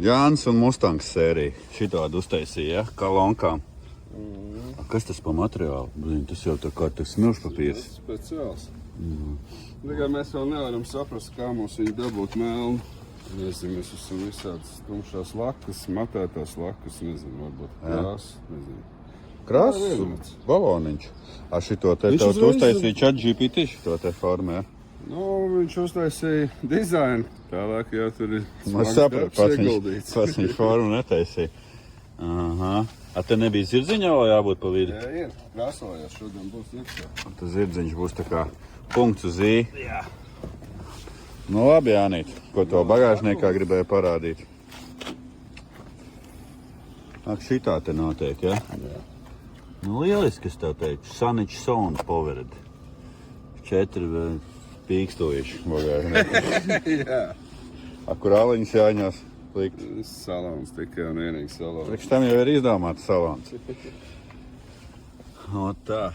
Jānis un Mustangs sērija. Šitādu uztaisīja, ja? Kā lonkām. Kas tas pa materiālu? Blin, tas jau tā kā tas smilšpapīrs. Tas speciāls. Tikai mēs vēl nevaram saprast, kā mums viņu dabūt melnu. Nezinu, mēs esam visādas tumšās lakas, matētās lakas, nezinu, varbūt krās, nezinu. Krāsas baloniņš. A šito te tev tu uztaisīja ChatGPT šito te formu, ja? Nu, viņš uztaisīja dizainu. Tālāk jau tur ir Es sapratu, pats viņš formu netaisīja. Aha. A te nebija zirdziņā, vai jābūt pa vidi? Jā, ir. Krāsojās, šodien būs iekšā. Tas zirdziņš būs tā kā punkts uz I. Jā. Nu labi, Jānīt, ko to bagāžniekā gribēja parādīt. Ak, šitā te notiek, ja? Jā. Nu lieliski, es tev teikšu. Saničs Sound Powered. 4 pīkstojuši bagāžnieki. Jā. A, kur āliņas jāņās likt? Salons, tikai un vienīgi salons. Priekš tam jau ir izdomāts salons. O tā.